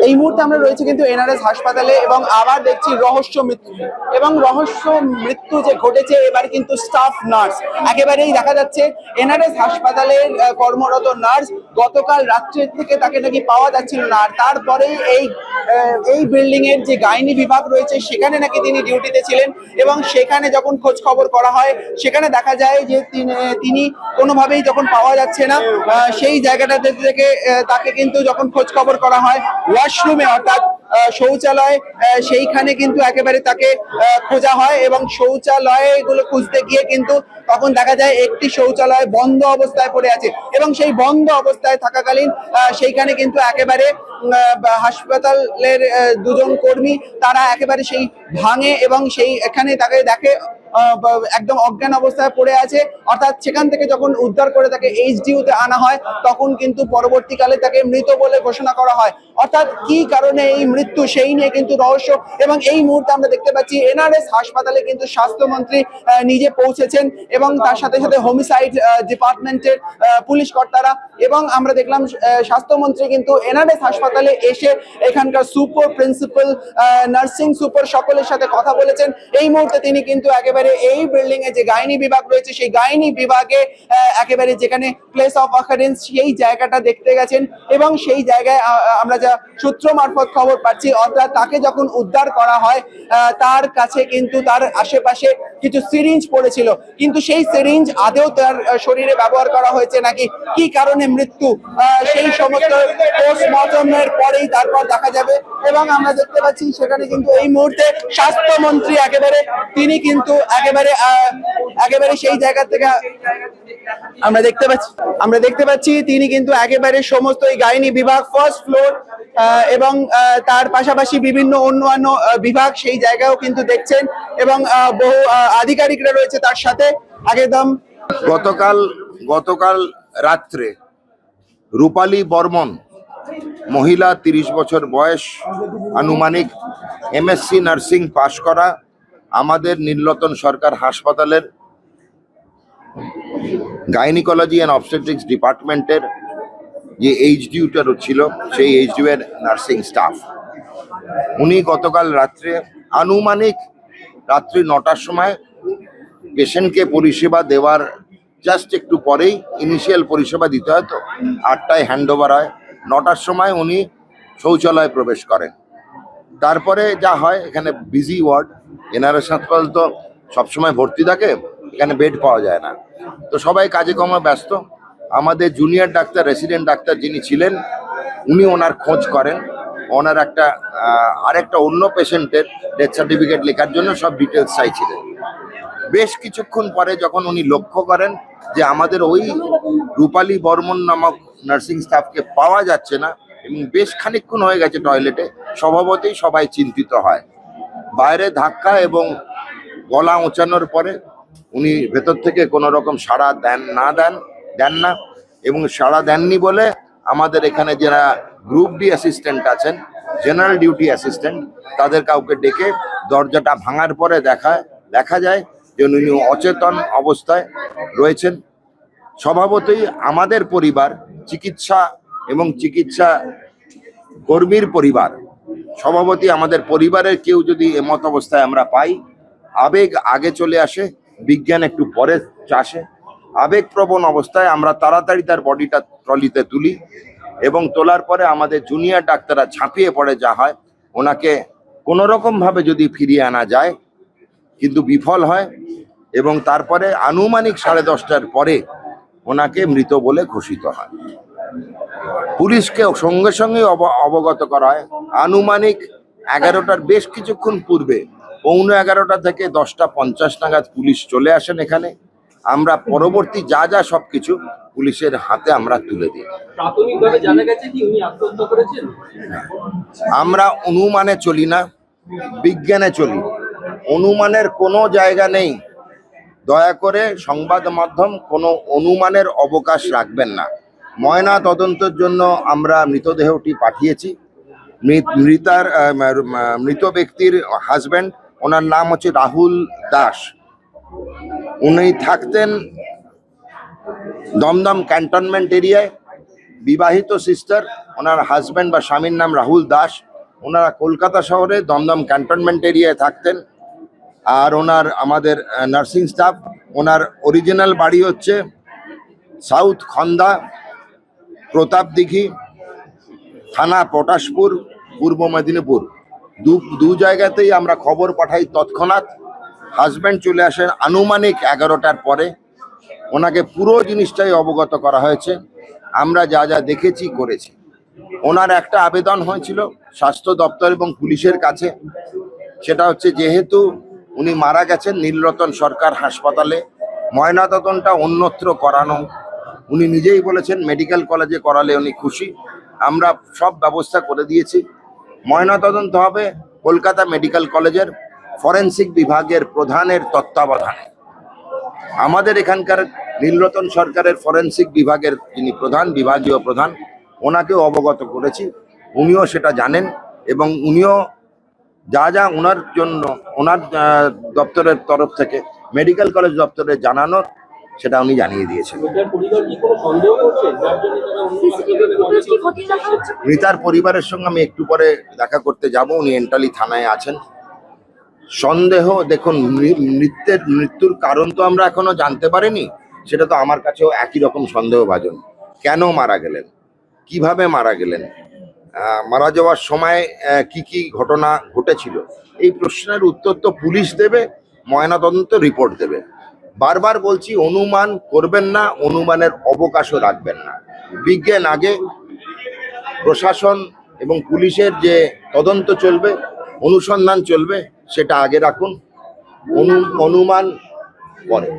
এই মুহূর্তে আমরা রয়েছে কিন্তু এনআরএস হাসপাতালে এবং আবার দেখছি রহস্য মৃত্যু এবং রহস্য মৃত্যু যে ঘটেছে এবার কিন্তু স্টাফ নার্স একেবারেই দেখা যাচ্ছে এনআরএস হাসপাতালের কর্মরত নার্স গতকাল রাত্রের থেকে তাকে নাকি পাওয়া যাচ্ছিল না, আর তারপরেই এই বিল্ডিং এর যে গাইনি বিভাগ রয়েছে সেখানে নাকি তিনি ডিউটিতে ছিলেন এবং সেখানে যখন খোঁজ খবর করা হয় সেখানে দেখা যায় যে তিনি কোনোভাবেই যখন পাওয়া যাচ্ছে না সেই জায়গাটাতে থেকে তাকে কিন্তু যখন খোঁজ খবর করা হয় ওয়াশরুমে অর্থাৎ শৌচালয় সেইখানে কিন্তু একেবারে তাকে খোঁজা হয় এবং শৌচালয় গুলো খুঁজতে গিয়ে কিন্তু তখন দেখা যায় একটি শৌচালয় বন্ধ অবস্থায় পড়ে আছে এবং সেই বন্ধ অবস্থায় থাকাকালীন সেইখানে কিন্তু একেবারে হাসপাতালের দুজন কর্মী তারা একেবারে সেই ভাঙে এবং সেই এখানে তাকে দেখে একদম অজ্ঞান অবস্থায় পড়ে আছে, অর্থাৎ সেখান থেকে যখন উদ্ধার করে তাকে এইচডিইউতে আনা হয় তখন কিন্তু পরবর্তীকালে তাকে মৃত বলে ঘোষণা করা হয়। অর্থাৎ কি কারণে এই মৃত্যু সেই নিয়ে কিন্তু রহস্য এবং এই মুহূর্তে আমরা দেখতে পাচ্ছি এনআরএস হাসপাতালে কিন্তু স্বাস্থ্যমন্ত্রী নিজে পৌঁছেছেন এবং তার সাথে সাথে হোমিসাইড ডিপার্টমেন্টের পুলিশ কর্তারা এবং আমরা দেখলাম স্বাস্থ্যমন্ত্রী কিন্তু এনআরএস হাসপাতালে এসে এখানকার সুপার প্রিন্সিপাল নার্সিং সুপার সকলের সাথে কথা বলেছেন। এই মুহূর্তে তিনি কিন্তু একেবারে এই বিল্ডিং এ যে গাইনি বিভাগ রয়েছে সেই গাইনি বিভাগে একেবারে যেখানে প্লেস অফ অকারেন্স সেই জায়গাটা দেখতে গেছেন এবং সেই জায়গায় আমরা যা সূত্র মারফত খবর পাচ্ছি অর্থাৎ তাকে যখন উদ্ধার করা হয় তার কাছে কিন্তু তার আশেপাশে কিছু সিরিঞ্জ পড়েছিল, কিন্তু সেই সিরিঞ্জ আদেও তার শরীরে ব্যবহার করা হয়েছে নাকি কি কারণে মৃত্যু সেই সমস্ত পোস্টমর্টমের পরেই তারপর দেখা যাবে। এবং আমরা দেখতে পাচ্ছি সেখানে কিন্তু এই মুহূর্তে স্বাস্থ্যমন্ত্রী তিনি কিন্তু একেবারে সেই জায়গা থেকে আমরা দেখতে পাচ্ছি তিনি কিন্তু একেবারে সমস্ত এই গাইনি বিভাগ ফার্স্ট ফ্লোর এবং তার পাশাপাশি বিভিন্ন অন্যান্য বিভাগ সেই জায়গাও কিন্তু দেখছেন এবং বহু আধিকারিকরা রয়েছে তার সাথে। একদম গতকাল রাত্রে রূপালী বর্মন মহিলা 30 বছর বয়স, আনুমানিক এমএসসি নার্সিং পাশ করা, আমাদের নীলরতন সরকার হাসপাতালের গাইনিকোলজি অ্যান্ড অবস্টেট্রিক্স ডিপার্টমেন্টের যে এইচডিইউটা ছিল সেই এইচডিইউ এর নার্সিং স্টাফ, উনি গতকাল রাত্রে আনুমানিক রাত্রি 9টার সময় পেশেন্টকে পরিষেবা দেওয়ার জাস্ট একটু পরেই ইনিশিয়াল পরিষেবা দিতে হয়, তো 8টায় হ্যান্ড ওভার হয়, 9টার সময় উনি শৌচালয়ে প্রবেশ করেন। তারপরে যা হয়, এখানে বিজি ওয়ার্ড, এনআরএস হাসপাতাল তো সবসময় ভর্তি থাকে, এখানে বেড পাওয়া যায় না, তো সবাই কাজে কর্মে ব্যস্ত। আমাদের জুনিয়র ডাক্তার, রেসিডেন্ট ডাক্তার যিনি ছিলেন উনি ওনার খোঁজ করেন, ওনার আরেকটা অন্য পেশেন্টের ডেথ সার্টিফিকেট লেখার জন্য সব ডিটেলস চাইছিলেন। বেশ কিছুক্ষণ পরে যখন উনি লক্ষ্য করেন যে আমাদের ওই রূপালী বর্মন নামক নার্সিং স্টাফকে পাওয়া যাচ্ছে না এবং বেশ খানিকক্ষণ হয়ে গেছে টয়লেটে, স্বভাবতই সবাই চিন্তিত হয়। বাইরে ধাক্কা এবং গলা ওঁচানোর পরে উনি ভেতর থেকে কোনো রকম সাড়া দেন না এবং সাড়া দেননি বলে আমাদের এখানে যারা গ্রুপ ডি অ্যাসিস্ট্যান্ট আছেন, জেনারেল ডিউটি অ্যাসিস্ট্যান্ট, তাদের কাউকে ডেকে দরজাটা ভাঙার পরে দেখা যায় যে উনি অচেতন অবস্থায় রয়েছেন। স্বভাবতই আমাদের পরিবার, চিকিৎসা কর্মীর পরিবার, স্বভাবতই আমাদের পরিবারের কেউ যদি এমত অবস্থায় আমরা পাই, আবেগ আগে চলে আসে, বিজ্ঞান একটু পরে আসে। আবেগপ্রবণ অবস্থায় আমরা তাড়াতাড়ি তার বডিটা ট্রলিতে তুলি এবং তোলার পরে আমাদের জুনিয়র ডাক্তাররা ঝাঁপিয়ে পড়ে, যা হয় ওনাকে কোনো রকমভাবে যদি ফিরিয়ে আনা যায় কিন্তু বিফল হয় এবং তারপরে আনুমানিক 10:30টার পরে ওনাকে মৃত বলে ঘোষিত হয়। পুলিশকে সঙ্গে সঙ্গে অবগত করা হয়। আনুমানিক 11টার বেশ কিছুক্ষণ পূর্বে 11:15 থেকে 10:50 নাগাদ পুলিশ চলে আসেন এখানে। আমরা পরবর্তী যা সবকিছু পুলিশের হাতে আমরা তুলে দিই। প্রাথমিকভাবে জানা গেছে কি উনি আত্মহত্যা করেছেন? আমরা অনুমানে চলি না, বিজ্ঞানে চলি। অনুমানের কোনো জায়গা নেই। দয়া করে সংবাদ মাধ্যম কোনো অনুমানের অবকাশ রাখবেন না। ময়না তদন্তের জন্য আমরা মৃতদেহটি পাঠিয়েছি। মৃত ব্যক্তির হাজব্যান্ড, ওনার নাম হচ্ছে রাহুল দাস, উনি থাকতেন দমদম ক্যান্টনমেন্ট এরিয়ায়। বিবাহিত সিস্টার, ওনার হাজব্যান্ড বা স্বামীর নাম রাহুল দাস। ওনারা কলকাতা শহরে দমদম ক্যান্টনমেন্ট এরিয়ায় থাকতেন। আর ওনার আমাদের নার্সিং স্টাফ, ওনার অরিজিনাল বাড়ি হচ্ছে সাউথ খন্দা, প্রতাপদিঘি থানা, পটাশপুর, পূর্ব মেদিনীপুর। দু জায়গাতেই আমরা খবর পাঠাই তৎক্ষণাৎ। হাজব্যান্ড চলে আসেন আনুমানিক 11টার পরে। ওনাকে পুরো জিনিসটাই অবগত করা হয়েছে, আমরা যা যা দেখেছি করেছি। ওনার একটা আবেদন হয়েছিল স্বাস্থ্য দপ্তর এবং পুলিশের কাছে, সেটা হচ্ছে যেহেতু উনি মারা গেছেন নীলরতন সরকার হাসপাতালে, ময়নাতদন্তটা অন্যত্র করানো। উনি নিজেই বলেছেন মেডিকেল কলেজে করালে উনি খুশি। আমরা সব ব্যবস্থা করে দিয়েছি। ময়নাতদন্ত হবে কলকাতা মেডিকেল কলেজের ফরেনসিক বিভাগের প্রধানের তত্ত্বাবধানে। আমাদের এখানকার নীলরতন সরকারের ফরেনসিক বিভাগের যিনি প্রধান, বিভাগীয় প্রধান, ওনাকেও অবগত করেছি। উনিও সেটা জানেন এবং উনিও যা যা ওনার জন্য ওনার দপ্তরের তরফ থেকে মেডিকেল কলেজ দপ্তরে জানানোর সেটা উনি জানিয়ে দিয়েছেন। মৃতার পরিবার কি কোনো সন্দেহ করছে যার জন্য তারা অন্য হাসপাতালে? মৃতার পরিবারের সঙ্গে আমি একটু পরে দেখা করতে যাব। উনি এন্টালি থানায় আছেন। সন্দেহ, দেখুন, মৃত্যুর কারণ তো আমরা এখনো জানতে পারিনি। সেটা তো আমার কাছেও একই রকম সন্দেহভাজন। কেন মারা গেলেন, কিভাবে মারা গেলেন, মারা যাওয়ার সময় কি কি ঘটনা ঘটেছিল, এই প্রশ্নের উত্তর তো পুলিশ দেবে, ময়নাতদন্ত রিপোর্ট দেবে। বারবার বলছি, অনুমান করবেন না, অনুমানের অবকাশও রাখবেন না। বিজ্ঞান আগে, প্রশাসন এবং পুলিশের যে তদন্ত চলবে, অনুসন্ধান চলবে, সেটা আগে রাখুন, অনুমান পরে।